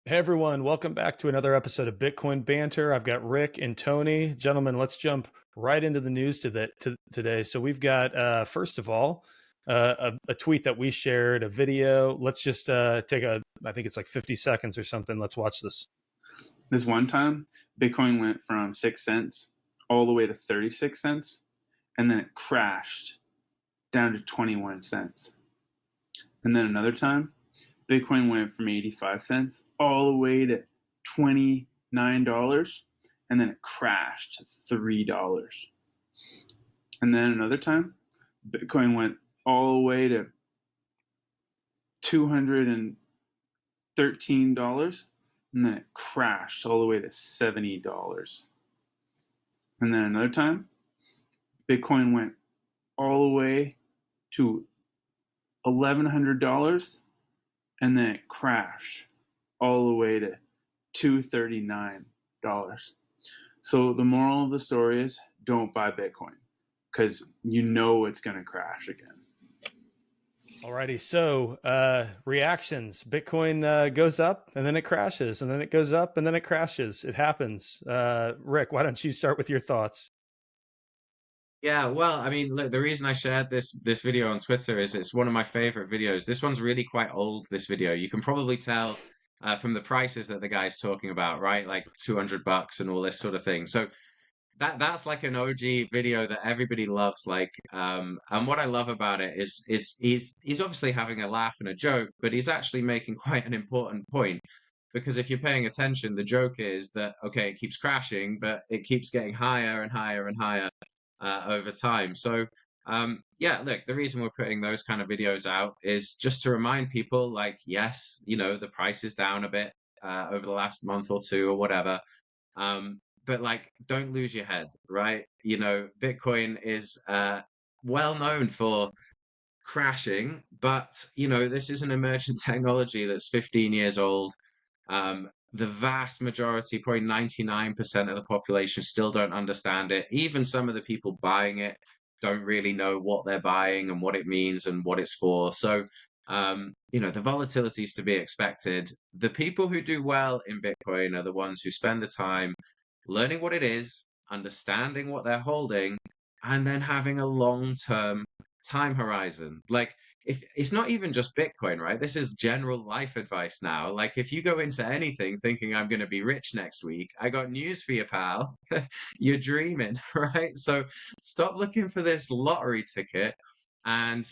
Hey everyone, welcome back to another episode of Bitcoin Banter. I've got Rick and Tony. Gentlemen, let's jump right into the news today. So we've got, first of all, a tweet that we shared, a video. Let's just take I think it's like 50 seconds or something. Let's watch this. This one time, Bitcoin went from 6 cents all the way to 36 cents, and then it crashed down to 21 cents. And then another time, Bitcoin went from 85 cents all the way to $29, and then it crashed to $3. And then another time, Bitcoin went all the way to $213, and then it crashed all the way to $70. And then another time, Bitcoin went all the way to $1,100, and then it crashed all the way to $239. So the moral of the story is don't buy Bitcoin because you know it's going to crash again. Alrighty, so reactions. Bitcoin goes up and then it crashes, and then it goes up and then it crashes. It happens. Rick, why don't you start with your thoughts? Yeah, well, I mean, look, the reason I shared this video on Twitter is it's one of my favorite videos. This one's really quite old, this video. You can probably tell from the prices that the guy's talking about, right? Like $200 and all this sort of thing. So that's like an OG video that everybody loves. And what I love about it is he's obviously having a laugh and a joke, but he's actually making quite an important point. Because if you're paying attention, the joke is that, okay, it keeps crashing, but it keeps getting higher and higher and higher over time. So, yeah, look, the reason we're putting those kind of videos out is just to remind people, like, yes, the price is down a bit over the last month or two or whatever. But like, don't lose your head, right? Bitcoin is well known for crashing, but this is an emergent technology that's 15 years old. The vast majority, probably 99% of the population, still don't understand it. Even some of the people buying it don't really know what they're buying and what it means and what it's for. So, the volatility is to be expected. The people who do well in Bitcoin are the ones who spend the time learning what it is, understanding what they're holding, and then having a long-term time horizon. Like, if it's not even just Bitcoin, right? This is general life advice now. Like, if you go into anything thinking I'm going to be rich next week, I got news for you, pal. You're dreaming, right? So stop looking for this lottery ticket and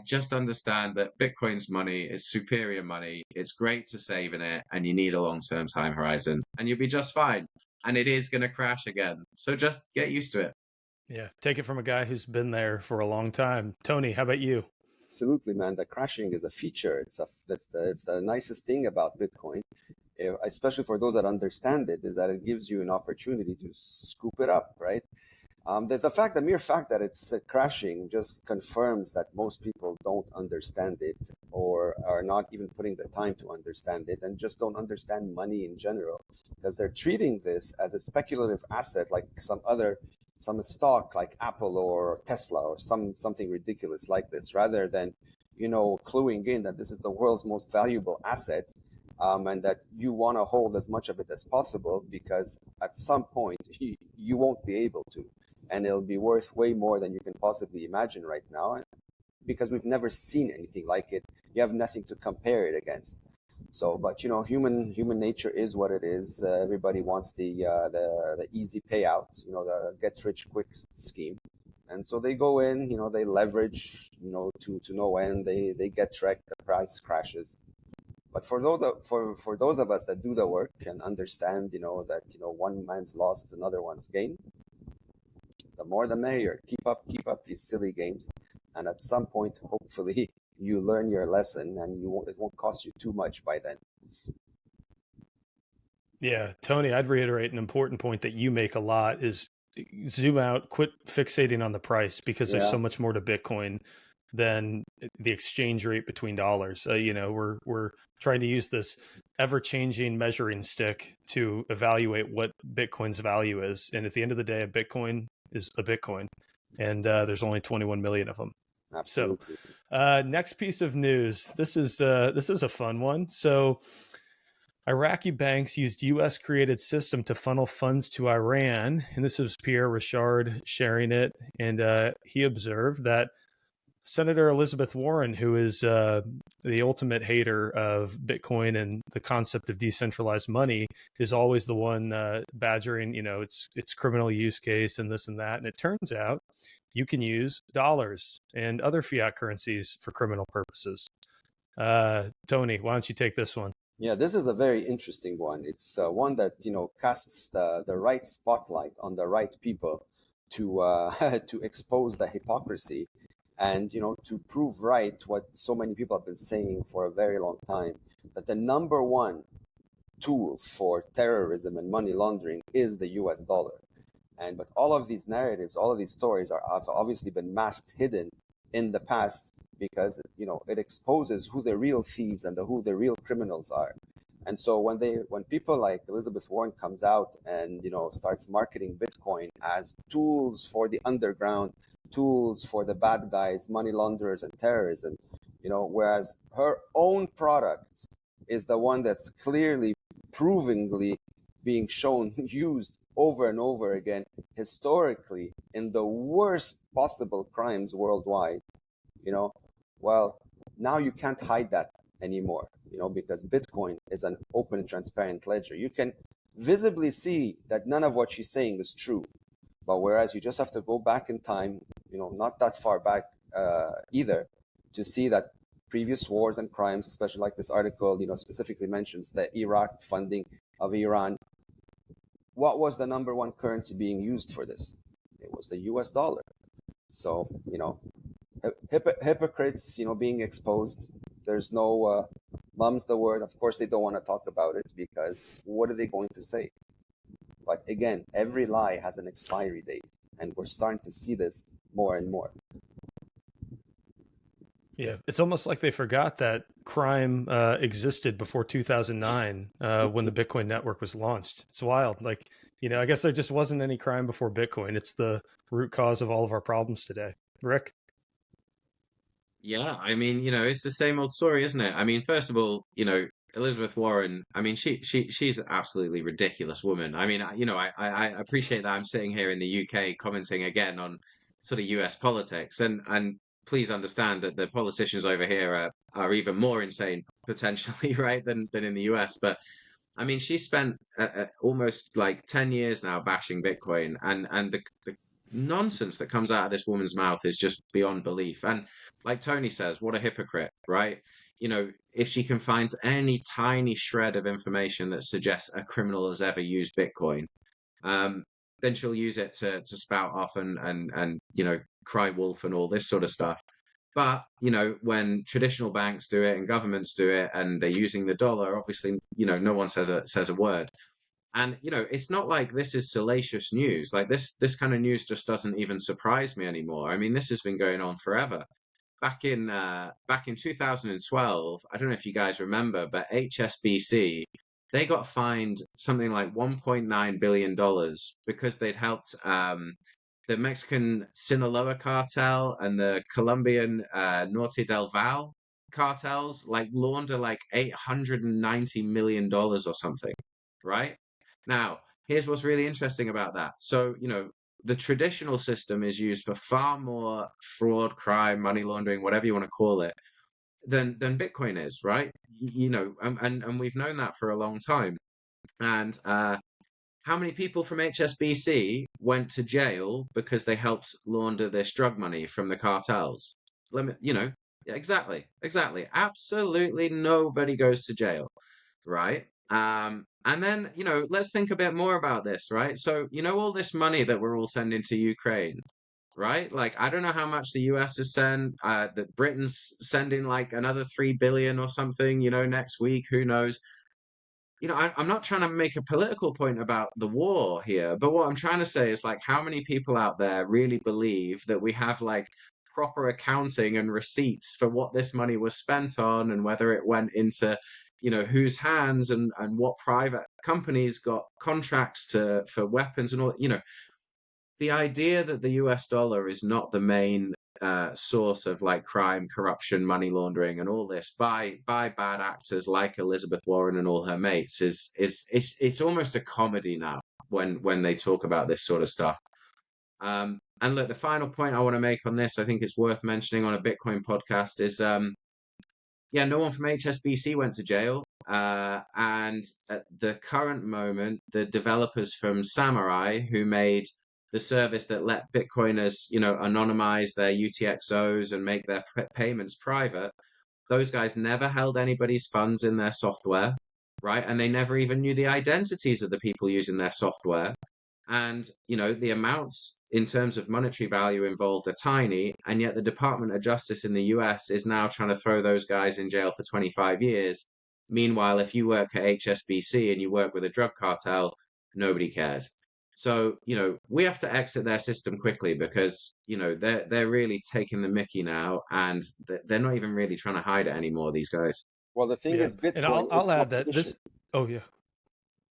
just understand that Bitcoin's money is superior money. It's great to save in it, and you need a long-term time horizon, and you'll be just fine. And it is going to crash again. So just get used to it. Yeah, take it from a guy who's been there for a long time. Tony, how about you? Absolutely, man. The crashing is a feature. It's the nicest thing about Bitcoin, especially for those that understand it, is that it gives you an opportunity to scoop it up, right? The mere fact that it's crashing just confirms that most people don't understand it or are not even putting the time to understand it and just don't understand money in general because they're treating this as a speculative asset like some stock like Apple or Tesla or something ridiculous like this, rather than cluing in that this is the world's most valuable asset, and that you want to hold as much of it as possible because at some point you won't be able to, and it'll be worth way more than you can possibly imagine right now because we've never seen anything like it. You have nothing to compare it against. So, but human nature is what it is. Everybody wants the easy payout, the get rich quick scheme, and so they go in, they leverage, to no end. They get wrecked. The price crashes. But for those of us that do the work and understand, that one man's loss is another one's gain, the more the merrier. Keep up these silly games, and at some point, hopefully, you learn your lesson, and it won't cost you too much by then. Yeah, Tony, I'd reiterate an important point that you make a lot is zoom out, quit fixating on the price because there's so much more to Bitcoin than the exchange rate between dollars. We're trying to use this ever-changing measuring stick to evaluate what Bitcoin's value is, and at the end of the day, a Bitcoin is a Bitcoin, and there's only 21 million of them. Absolutely. So, next piece of news. This is a fun one. So, Iraqi banks used US created system to funnel funds to Iran. And this was Pierre Richard sharing it. And he observed that Senator Elizabeth Warren, who is the ultimate hater of Bitcoin and the concept of decentralized money, is always the one badgering, it's criminal use case and this and that. And it turns out you can use dollars and other fiat currencies for criminal purposes. Tony, why don't you take this one? Yeah, this is a very interesting one. It's one that casts the right spotlight on the right people to to expose the hypocrisy and to prove right what so many people have been saying for a very long time, that the number one tool for terrorism and money laundering is the US dollar. But all of these narratives, all of these stories have obviously been masked, hidden in the past, because it exposes who the real thieves and who the real criminals are. And so when people like Elizabeth Warren comes out and starts marketing Bitcoin as tools for the underground, tools for the bad guys, money launderers and terrorism, whereas her own product is the one that's clearly, provingly being shown used over and over again historically in the worst possible crimes worldwide, well, now you can't hide that anymore, because Bitcoin is an open and transparent ledger. You can visibly see that none of what she's saying is true. But whereas you just have to go back in time, not that far back either, to see that previous wars and crimes, especially like this article, specifically mentions the Iraq funding of Iran. What was the number one currency being used for this? It was the US dollar. So, hypocrites, being exposed. There's no mum's the word. Of course, they don't want to talk about it, because what are they going to say? But again, every lie has an expiry date, and we're starting to see this more and more. Yeah, it's almost like they forgot that crime existed before 2009 when the Bitcoin network was launched. It's wild. Like, I guess there just wasn't any crime before Bitcoin. It's the root cause of all of our problems today. Rick? Yeah, I mean, it's the same old story, isn't it? I mean, first of all, Elizabeth Warren, I mean, she's an absolutely ridiculous woman. I mean, I appreciate that I'm sitting here in the UK commenting again on sort of US politics, and please understand that the politicians over here are even more insane potentially, right, than in the US. But I mean, she spent almost like 10 years now bashing Bitcoin, and the nonsense that comes out of this woman's mouth is just beyond belief. And like Tony says, what a hypocrite, right? If she can find any tiny shred of information that suggests a criminal has ever used Bitcoin, then she'll use it to spout off and cry wolf and all this sort of stuff. But, when traditional banks do it and governments do it and they're using the dollar, obviously, no one says a word. And, it's not like this is salacious news. Like this kind of news just doesn't even surprise me anymore. I mean, this has been going on forever. Back in 2012, I don't know if you guys remember, but HSBC, they got fined something like $1.9 billion because they'd helped the Mexican Sinaloa cartel and the Colombian Norte del Valle cartels like launder like $890 million or something, right? Now, here's what's really interesting about that. So, the traditional system is used for far more fraud, crime, money laundering, whatever you want to call it, than Bitcoin is, right? And we've known that for a long time. And how many people from HSBC went to jail because they helped launder this drug money from the cartels? Let me, exactly. Absolutely nobody goes to jail, right? And then, let's think a bit more about this, right? So, all this money that we're all sending to Ukraine, right? Like, I don't know how much the US has sent, that Britain's sending like another 3 billion or something, next week, who knows? I'm not trying to make a political point about the war here, but what I'm trying to say is like, how many people out there really believe that we have like proper accounting and receipts for what this money was spent on and whether it went into, whose hands and what private companies got contracts for weapons and all, the idea that the US dollar is not the main source of like crime, corruption, money laundering, and all this by bad actors like Elizabeth Warren and all her mates is it's almost a comedy now when they talk about this sort of stuff. And look, the final point I want to make on this, I think it's worth mentioning on a Bitcoin podcast, is yeah, no one from HSBC went to jail. And at the current moment, the developers from Samurai, who made the service that let Bitcoiners, anonymize their UTXOs and make their payments private, those guys never held anybody's funds in their software, right? And they never even knew the identities of the people using their software. And, the amounts in terms of monetary value involved are tiny. And yet the Department of Justice in the US is now trying to throw those guys in jail for 25 years. Meanwhile, if you work at HSBC and you work with a drug cartel, nobody cares. So, we have to exit their system quickly because, they're really taking the mickey now, and they're not even really trying to hide it anymore, these guys. Well, the thing is, Bitcoin and I'll add that this. Oh yeah.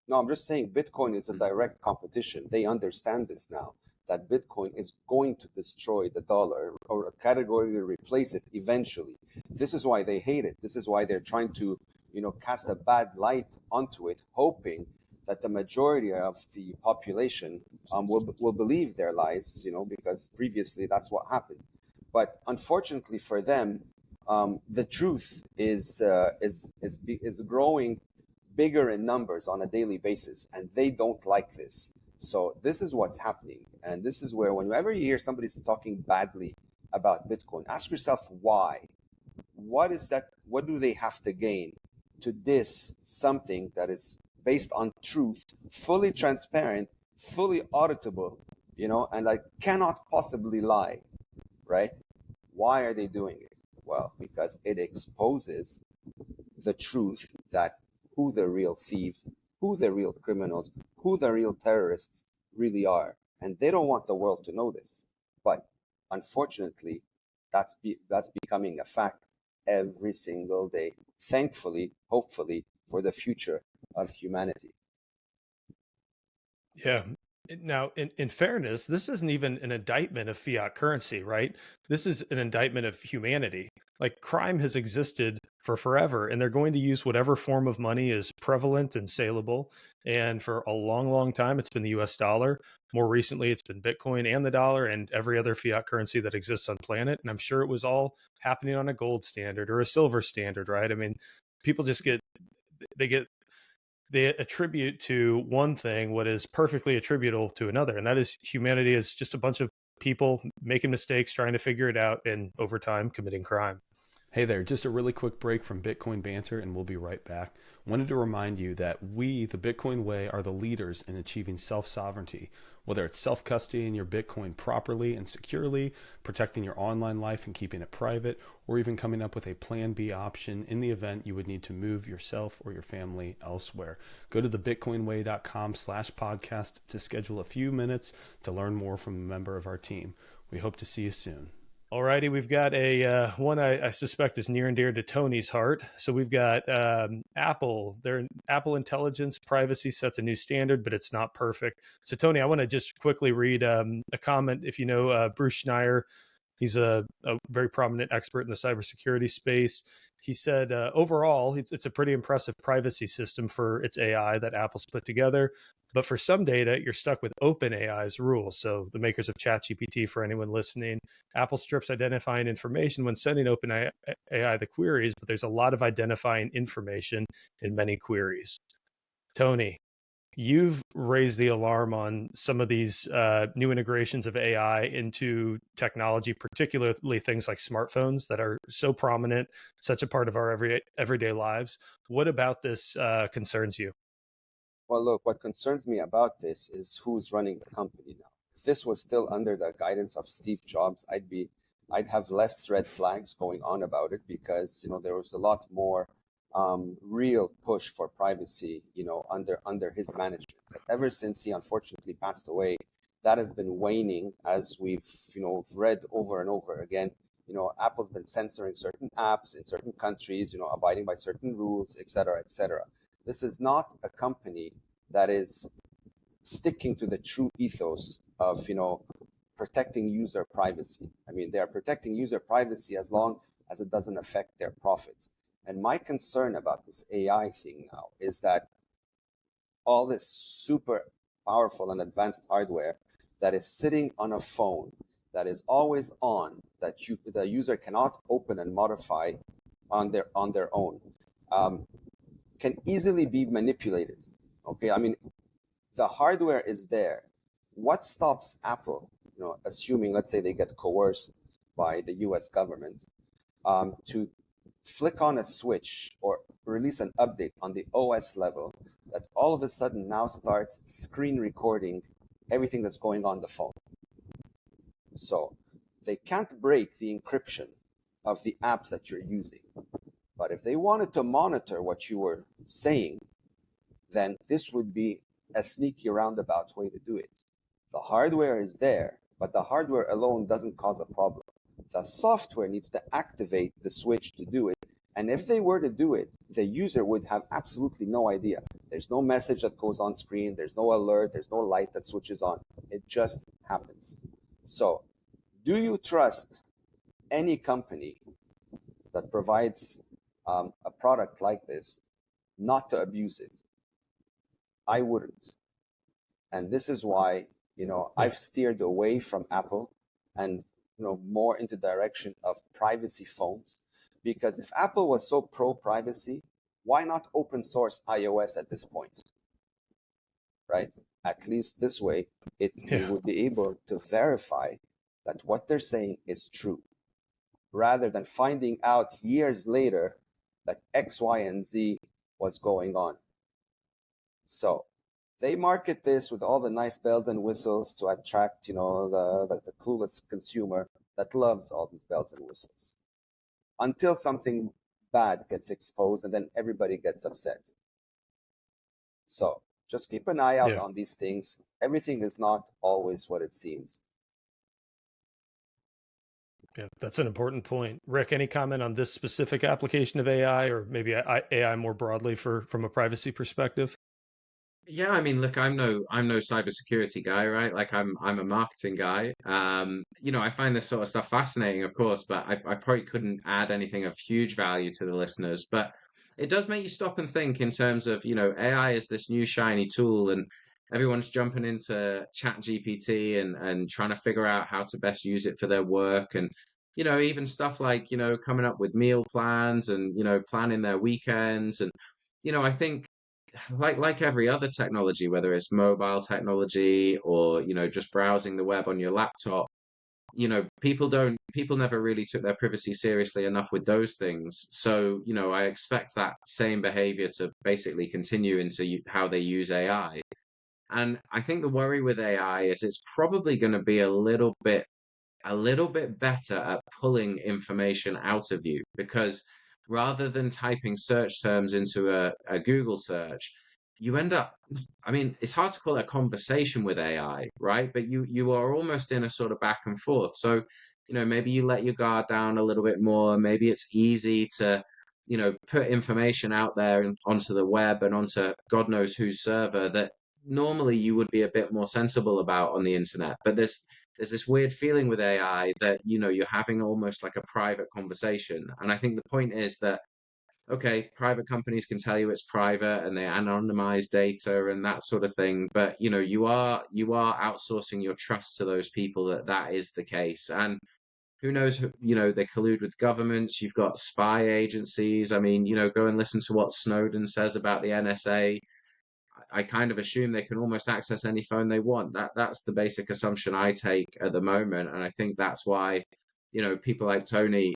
No, I'm just saying Bitcoin is a direct competition. They understand this now, that Bitcoin is going to destroy the dollar or categorically replace it eventually. This is why they hate it. This is why they're trying to, cast a bad light onto it, hoping that the majority of the population will believe their lies, because previously that's what happened. But unfortunately for them, the truth is growing bigger in numbers on a daily basis, and they don't like this. So this is what's happening, and this is where whenever you hear somebody's talking badly about Bitcoin, ask yourself why. What is that? What do they have to gain to diss something that is based on truth, fully transparent, fully auditable, and like cannot possibly lie, right? Why are they doing it? Well, because it exposes the truth that who the real thieves, who the real criminals, who the real terrorists really are. And they don't want the world to know this. But unfortunately, that's becoming a fact every single day. Thankfully, hopefully, for the future of humanity. Yeah. Now, in fairness, this isn't even an indictment of fiat currency, right? This is an indictment of humanity. Like, crime has existed for forever, and they're going to use whatever form of money is prevalent and saleable. And for a long, long time, it's been the US dollar. More recently, it's been Bitcoin and the dollar and every other fiat currency that exists on planet. And I'm sure it was all happening on a gold standard or a silver standard, right? I mean, people just they attribute to one thing what is perfectly attributable to another, and that is humanity is just a bunch of people making mistakes, trying to figure it out, and over time committing crime. Hey there, just a really quick break from Bitcoin Banter, and we'll be right back. Wanted to remind you that we, the Bitcoin Way, are the leaders in achieving self-sovereignty. Whether it's self-custodying your Bitcoin properly and securely, protecting your online life and keeping it private, or even coming up with a Plan B option in the event you would need to move yourself or your family elsewhere. Go to thebitcoinway.com/podcast to schedule a few minutes to learn more from a member of our team. We hope to see you soon. Alrighty, we've got a one I suspect is near and dear to Tony's heart. So we've got Apple. Their Apple Intelligence privacy sets a new standard, but it's not perfect. So Tony, I want to just quickly read a comment. If you know Bruce Schneier, he's a very prominent expert in the cybersecurity space. He said, overall, it's a pretty impressive privacy system for its AI that Apple's put together. But for some data, you're stuck with OpenAI's rules. So the makers of ChatGPT, for anyone listening, Apple strips identifying information when sending OpenAI the queries, but there's a lot of identifying information in many queries. Tony, you've raised the alarm on some of these new integrations of AI into technology, particularly things like smartphones that are so prominent, such a part of our everyday lives. What about this concerns you? Well, look, what concerns me about this is who's running the company now. If this was still under the guidance of Steve Jobs, I'd have less red flags going on about it because, there was a lot more real push for privacy, under his management. But ever since he unfortunately passed away, that has been waning as we've, read over and over again. Apple's been censoring certain apps in certain countries, abiding by certain rules, et cetera, et cetera. This is not a company that is sticking to the true ethos of, protecting user privacy. I mean, they are protecting user privacy as long as it doesn't affect their profits. And my concern about this AI thing now is that all this super powerful and advanced hardware that is sitting on a phone, that is always on, that the user cannot open and modify on their own, can easily be manipulated. Okay, I mean, the hardware is there. What stops Apple, assuming, let's say, they get coerced by the U.S. government, to flick on a switch or release an update on the OS level that all of a sudden now starts screen recording everything that's going on the phone? So they can't break the encryption of the apps that you're using. But if they wanted to monitor what you were saying, then this would be a sneaky roundabout way to do it. The hardware is there, but the hardware alone doesn't cause a problem. The software needs to activate the switch to do it. And if they were to do it, the user would have absolutely no idea. There's no message that goes on screen. There's no alert. There's no light that switches on. It just happens. So, do you trust any company that provides a product like this not to abuse it? I wouldn't. And this is why, I've steered away from Apple and, more into the direction of privacy phones. Because if Apple was so pro-privacy, why not open source iOS at this point? Right? At least this way, you would be able to verify that what they're saying is true, rather than finding out years later that X, Y, and Z was going on. So they market this with all the nice bells and whistles to attract, the clueless consumer that loves all these bells and whistles, until something bad gets exposed and then everybody gets upset. So just keep an eye out on these things. Everything is not always what it seems. Yeah, that's an important point. Rick, any comment on this specific application of AI, or maybe AI more broadly from a privacy perspective? Yeah, I mean, look, I'm no cybersecurity guy, right? Like I'm a marketing guy. I find this sort of stuff fascinating, of course, but I probably couldn't add anything of huge value to the listeners. But it does make you stop and think in terms of, AI is this new shiny tool, and everyone's jumping into Chat GPT and trying to figure out how to best use it for their work. And, even stuff like, coming up with meal plans and, planning their weekends. And, I think like every other technology, whether it's mobile technology or, just browsing the web on your laptop, people never really took their privacy seriously enough with those things. So, I expect that same behavior to basically continue into how they use AI. And I think the worry with AI is it's probably going to be a little bit better at pulling information out of you, because rather than typing search terms into a Google search, you end up, I mean, it's hard to call it a conversation with AI, right? But you are almost in a sort of back and forth. So, maybe you let your guard down a little bit more. Maybe it's easy to, put information out there and onto the web and onto God knows whose server that normally you would be a bit more sensible about on the internet. But there's this weird feeling with AI that, you're having almost like a private conversation. And I think the point is that, okay, private companies can tell you it's private and they anonymize data and that sort of thing. But, you are outsourcing your trust to those people that is the case. And who knows, they collude with governments. You've got spy agencies. I mean, go and listen to what Snowden says about the NSA. I kind of assume they can almost access any phone they want. That's the basic assumption I take at the moment, and I think that's why, people like Tony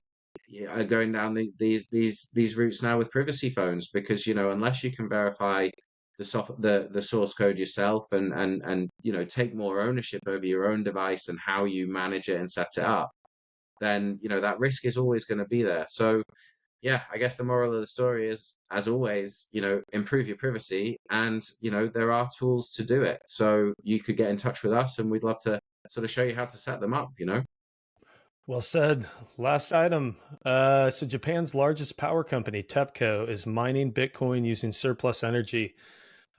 are going down these routes now with privacy phones, because unless you can verify the source code yourself and take more ownership over your own device and how you manage it and set it up, then that risk is always going to be there. So yeah, I guess the moral of the story is, as always, improve your privacy, and, there are tools to do it. So you could get in touch with us and we'd love to sort of show you how to set them up. Well said. Last item. So Japan's largest power company, TEPCO, is mining Bitcoin using surplus energy.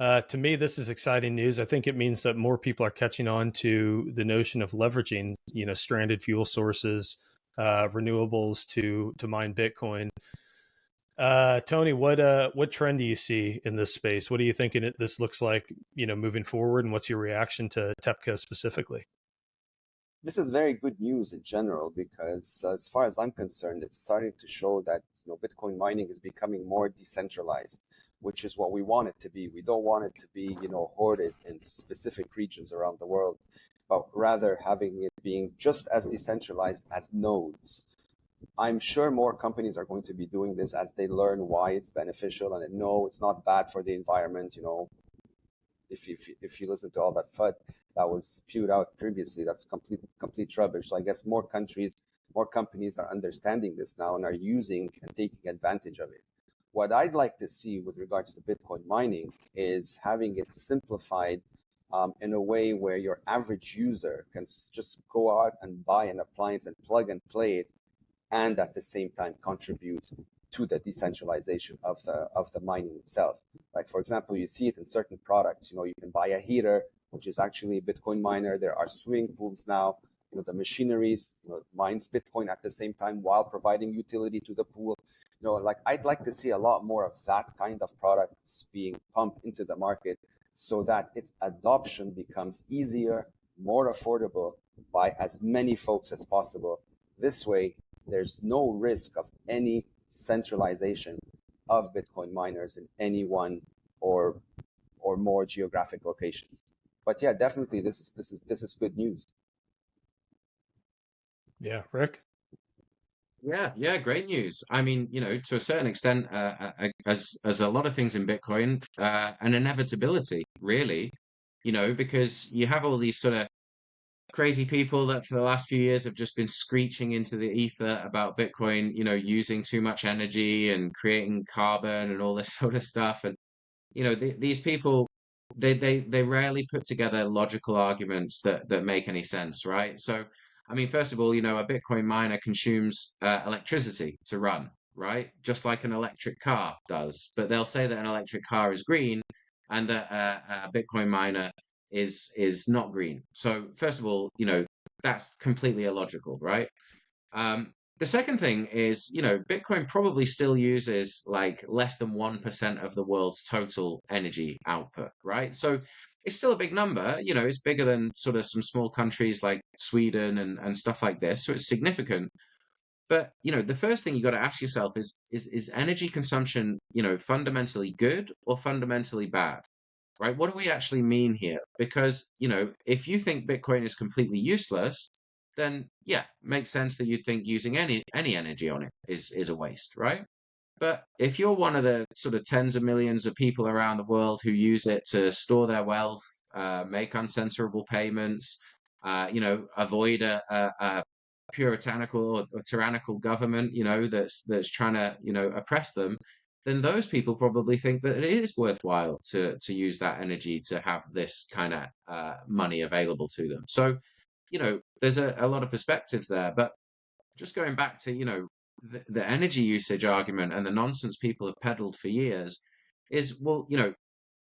To me, this is exciting news. I think it means that more people are catching on to the notion of leveraging, stranded fuel sources, renewables to mine Bitcoin. Tony, what trend do you see in this space? What are you thinking this looks like, moving forward, and what's your reaction to TEPCO specifically? This is very good news in general because, as far as I'm concerned, it's starting to show that Bitcoin mining is becoming more decentralized, which is what we want it to be. We don't want it to be hoarded in specific regions around the world, but rather having it being just as decentralized as nodes. I'm sure more companies are going to be doing this as they learn why it's beneficial, and no, it's not bad for the environment. If you listen to all that FUD that was spewed out previously, that's complete rubbish. So I guess more companies are understanding this now and are using and taking advantage of it. What I'd like to see with regards to Bitcoin mining is having it simplified in a way where your average user can just go out and buy an appliance and plug and play it, and at the same time contribute to the decentralization of the mining itself. Like, for example, you see it in certain products. You can buy a heater, which is actually a Bitcoin miner. There are swimming pools now. The machineries mines Bitcoin at the same time while providing utility to the pool. Like, I'd like to see a lot more of that kind of products being pumped into the market so that its adoption becomes easier, more affordable by as many folks as possible. This way, there's no risk of any centralization of Bitcoin miners in any one or more geographic locations. But yeah, definitely this is good news. Yeah, Rick? Yeah, great news. I mean, to a certain extent, as a lot of things in Bitcoin, an inevitability, really, because you have all these sort of crazy people that for the last few years have just been screeching into the ether about Bitcoin, using too much energy and creating carbon and all this sort of stuff. And these people, they rarely put together logical arguments that make any sense, right? So, I mean, first of all, a Bitcoin miner consumes electricity to run, right? Just like an electric car does. But they'll say that an electric car is green and that a Bitcoin miner is not green. So, first of all, that's completely illogical, right? The second thing is, Bitcoin probably still uses like less than 1% of the world's total energy output, right? So it's still a big number, it's bigger than sort of some small countries like Sweden and stuff like this. So it's significant. But, the first thing you got to ask yourself is energy consumption, fundamentally good or fundamentally bad? Right? What do we actually mean here? Because, if you think Bitcoin is completely useless, then yeah, makes sense that you'd think using any energy on it is a waste, right? But if you're one of the sort of tens of millions of people around the world who use it to store their wealth, make uncensorable payments, avoid a puritanical or tyrannical government, that's trying to, oppress them, then those people probably think that it is worthwhile to use that energy to have this kind of money available to them. So, there's a lot of perspectives there. But just going back to, the energy usage argument and the nonsense people have peddled for years is, well,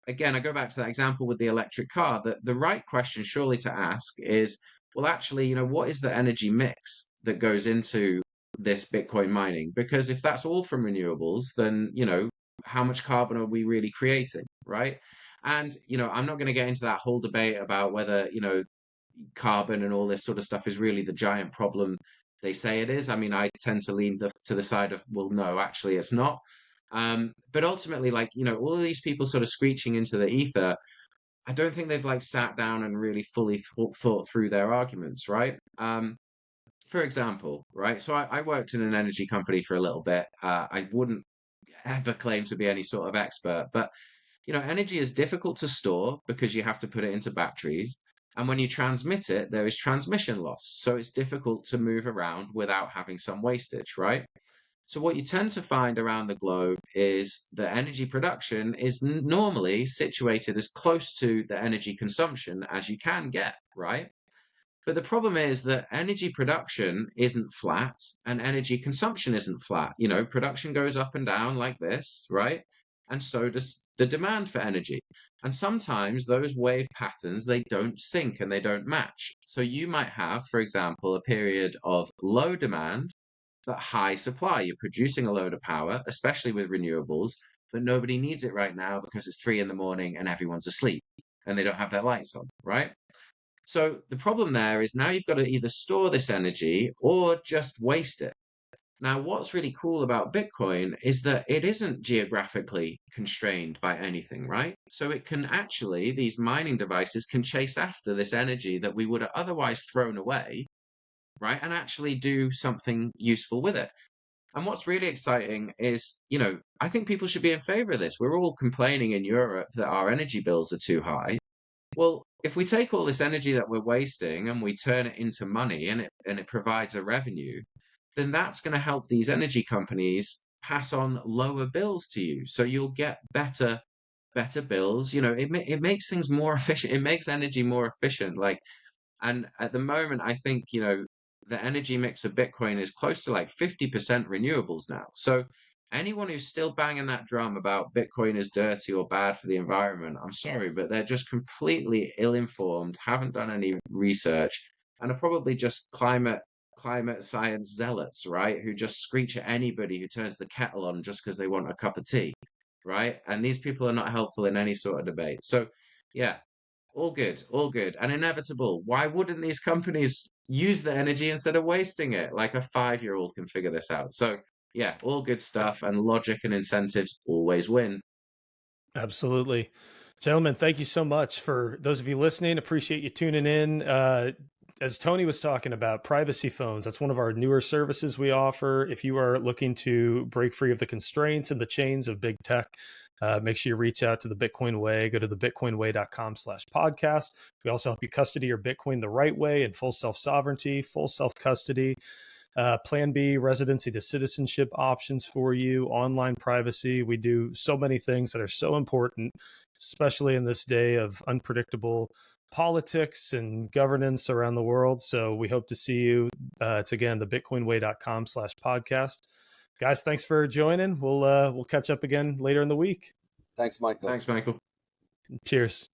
again, I go back to that example with the electric car, that the right question surely to ask is, well, actually, what is the energy mix that goes into this Bitcoin mining? Because if that's all from renewables, then, how much carbon are we really creating, right? And, I'm not going to get into that whole debate about whether, carbon and all this sort of stuff is really the giant problem they say it is. I mean, I tend to lean to the side of, well, no, actually, it's not. But ultimately, like, all of these people sort of screeching into the ether, I don't think they've like sat down and really fully thought through their arguments, right? For example, right? So I worked in an energy company for a little bit. I wouldn't ever claim to be any sort of expert, but energy is difficult to store because you have to put it into batteries. And when you transmit it, there is transmission loss. So it's difficult to move around without having some wastage, right? So what you tend to find around the globe is that energy production is normally situated as close to the energy consumption as you can get, right? But the problem is that energy production isn't flat and energy consumption isn't flat. Production goes up and down like this, right? and so does the demand for energy. And sometimes those wave patterns, they don't sync and they don't match. So you might have, for example, a period of low demand but high supply. You're producing a load of power, especially with renewables, but nobody needs it right now because it's 3 in the morning and everyone's asleep and they don't have their lights on, right? So the problem there is now you've got to either store this energy or just waste it. Now, what's really cool about Bitcoin is that it isn't geographically constrained by anything, right? So it can actually, these mining devices can chase after this energy that we would have otherwise thrown away, right? And actually do something useful with it. And what's really exciting is, I think people should be in favor of this. We're all complaining in Europe that our energy bills are too high. Well, if we take all this energy that we're wasting and we turn it into money and it provides a revenue, then that's going to help these energy companies pass on lower bills to you. So you'll get better bills. It makes things more efficient. It makes energy more efficient. And at the moment, I think, the energy mix of Bitcoin is close to like 50% renewables now. So anyone who's still banging that drum about Bitcoin is dirty or bad for the environment, I'm sorry, but they're just completely ill-informed, haven't done any research, and are probably just climate science zealots, right? Who just screech at anybody who turns the kettle on just because they want a cup of tea, right? And these people are not helpful in any sort of debate. So, yeah, all good, and inevitable. Why wouldn't these companies use the energy instead of wasting it? Like a 5-year-old can figure this out. So, yeah, all good stuff, and logic and incentives always win. Absolutely. Gentlemen, thank you so much. For those of you listening, appreciate you tuning in. As Tony was talking about, privacy phones, that's one of our newer services we offer. If you are looking to break free of the constraints and the chains of big tech, make sure you reach out to the Bitcoin Way. Go to thebitcoinway.com/podcast. We also help you custody your Bitcoin the right way in full self-sovereignty, full self-custody. Plan B, residency to citizenship options for you, online privacy. We do so many things that are so important, especially in this day of unpredictable politics and governance around the world. So we hope to see you. It's again, thebitcoinway.com/podcast. Guys, thanks for joining. We'll catch up again later in the week. Thanks, Michael. Thanks, Michael. Cheers.